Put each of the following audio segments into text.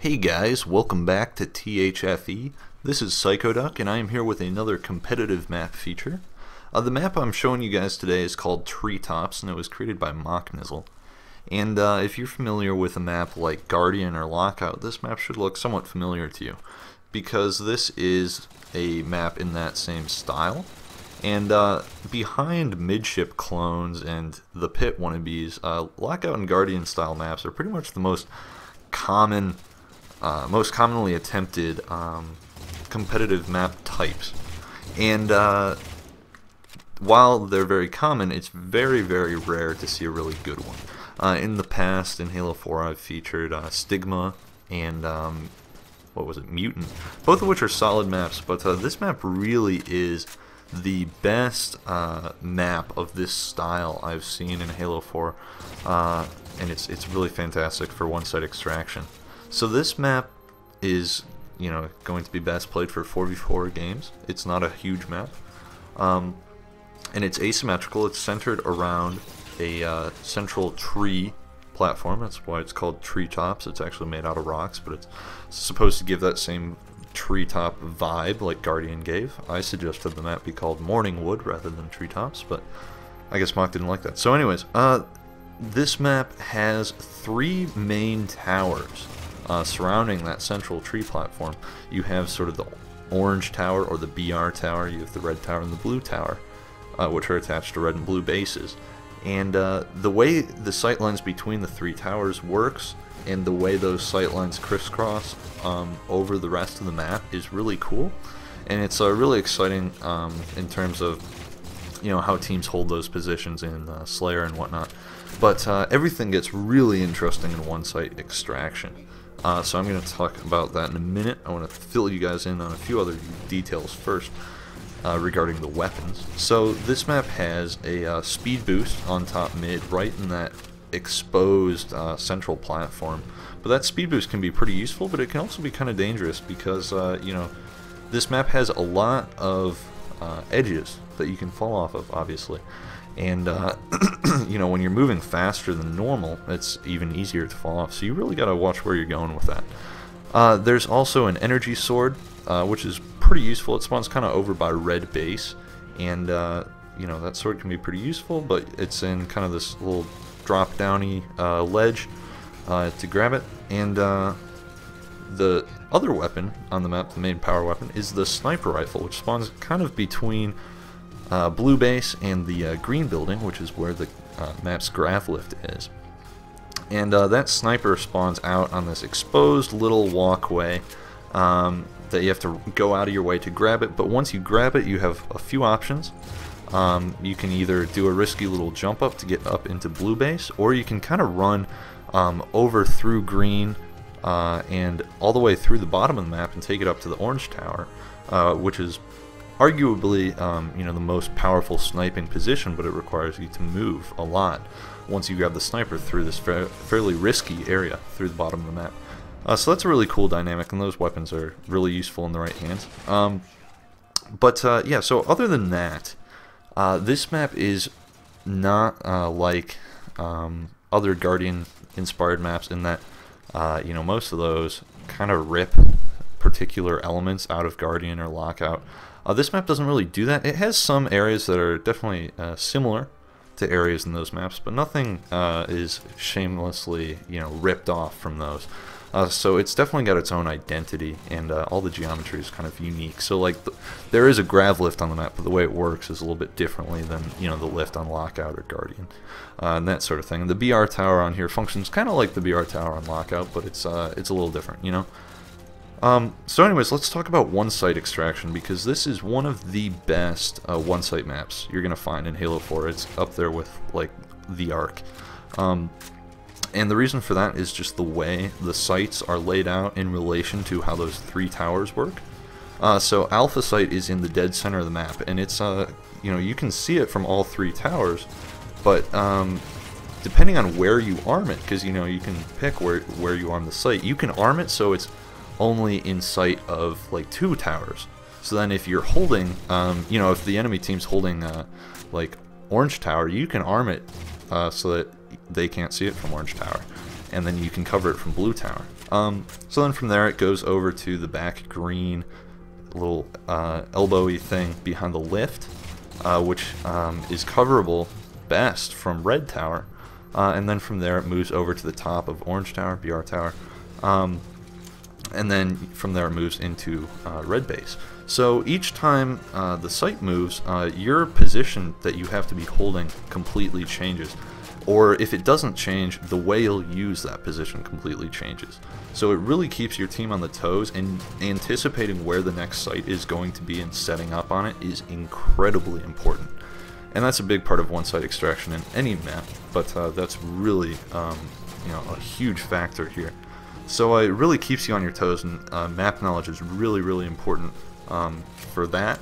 Hey guys, welcome back to THFE. This is Psychoduck, and I am here with another competitive map feature. The map I'm showing you guys today is called Treetops, and it was created by Mocknizzle. And if you're familiar with a map like Guardian or Lockout, this map should look somewhat familiar to you, because this is a map in that same style. And behind midship clones and the pit wannabes, Lockout and Guardian style maps are pretty much the most commonly attempted competitive map types. And while they're very common, it's very, very rare to see a really good one. In the past, in Halo 4, I've featured Stigma and what was it, Mutant, both of which are solid maps, but this map really is the best map of this style I've seen in Halo 4, and it's really fantastic for one-site extraction. So this map is, going to be best played for 4v4 games. It's not a huge map, and it's asymmetrical. It's centered around a central tree platform. That's why it's called Treetops. It's actually made out of rocks, but it's supposed to give that same treetop vibe like Guardian gave. I suggested the map be called Morningwood rather than Treetops, but I guess Mock didn't like that. So anyways, this map has 3 main towers surrounding that central tree platform. You have sort of the orange tower or the BR tower, you have the red tower and the blue tower, which are attached to red and blue bases. And the way the sightlines between the 3 towers works and the way those sightlines crisscross over the rest of the map is really cool, and it's really exciting in terms of how teams hold those positions in Slayer and whatnot. But everything gets really interesting in one-site extraction. So I'm going to talk about that in a minute. I want to fill you guys in on a few other details first regarding the weapons. So this map has a speed boost on top mid, right in that exposed central platform. But that speed boost can be pretty useful, but it can also be kind of dangerous because this map has a lot of edges that you can fall off of, obviously. And when you're moving faster than normal, it's even easier to fall off. So you really got to watch where you're going with that. There's also an energy sword, which is pretty useful. It spawns kind of over by red base, and that sword can be pretty useful, but it's in kind of this little drop downy ledge to grab it. And the other weapon on the map, the main power weapon, is the sniper rifle, which spawns kind of between blue base and the green building, which is where the map's grav lift is. And that sniper spawns out on this exposed little walkway that you have to go out of your way to grab it. But once you grab it, you have a few options. You can either do a risky little jump up to get up into blue base, or you can kind of run over through green and all the way through the bottom of the map and take it up to the orange tower, which is arguably the most powerful sniping position, but it requires you to move a lot once you grab the sniper through this fairly risky area through the bottom of the map. So that's a really cool dynamic, and those weapons are really useful in the right hands. Yeah, so other than that, this map is not like other Guardian-inspired maps in that most of those kind of rip particular elements out of Guardian or Lockout. This map doesn't really do that. It has some areas that are definitely similar to areas in those maps, but nothing is shamelessly ripped off from those. So it's definitely got its own identity, and all the geometry is kind of unique. So like there is a grav lift on the map, but the way it works is a little bit differently than the lift on Lockout or Guardian, and that sort of thing. And the BR tower on here functions kind of like the BR tower on Lockout, but it's a little different, So anyways, let's talk about one-site extraction, because this is one of the best one-site maps you're gonna find in Halo 4. It's up there with like the Ark. And the reason for that is just the way the sites are laid out in relation to how those 3 towers work. So Alpha site is in the dead center of the map, and it's you can see it from all 3 towers, but depending on where you arm it, because you can pick where you arm the site, you can arm it so it's only in sight of like 2 towers. So then if you're holding, if the enemy team's holding like Orange Tower, you can arm it so that they can't see it from Orange Tower. and then you can cover it from Blue Tower. So then from there it goes over to the back green little elbowy thing behind the lift, which is coverable best from red tower, and then from there it moves over to the top of orange tower, BR tower, and then from there it moves into red base. So each time the site moves, your position that you have to be holding completely changes. Or if it doesn't change, the way you'll use that position completely changes. So it really keeps your team on the toes, and anticipating where the next site is going to be and setting up on it is incredibly important. And that's a big part of one-site extraction in any map, but that's really you know, a huge factor here. So it really keeps you on your toes, and map knowledge is really, really important for that,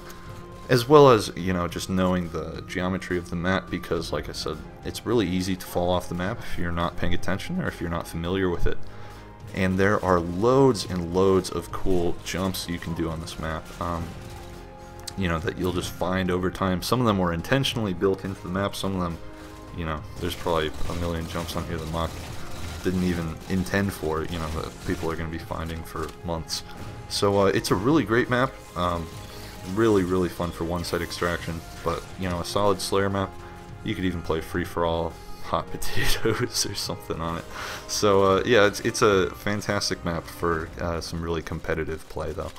as well as, you know, just knowing the geometry of the map, because like I said, it's really easy to fall off the map if you're not paying attention or if you're not familiar with it. And there are loads and loads of cool jumps you can do on this map, you know, that you'll just find over time. Some of them were intentionally built into the map, some of them, you know, there's probably a million jumps on here that Mock didn't even intend for, you know, that people are going to be finding for months. So it's a really great map, really, really fun for one-site extraction, but, you know, a solid Slayer map. You could even play free-for-all hot potatoes or something on it. So yeah, it's a fantastic map for some really competitive play, though.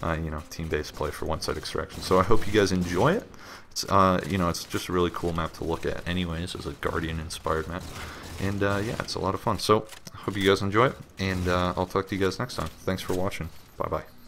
You know, team-based play for one-site extraction. So I hope you guys enjoy it. It's you know, it's just a really cool map to look at anyways, as a Guardian-inspired map. And yeah, it's a lot of fun. So I hope you guys enjoy it, and I'll talk to you guys next time. Thanks for watching. Bye-bye.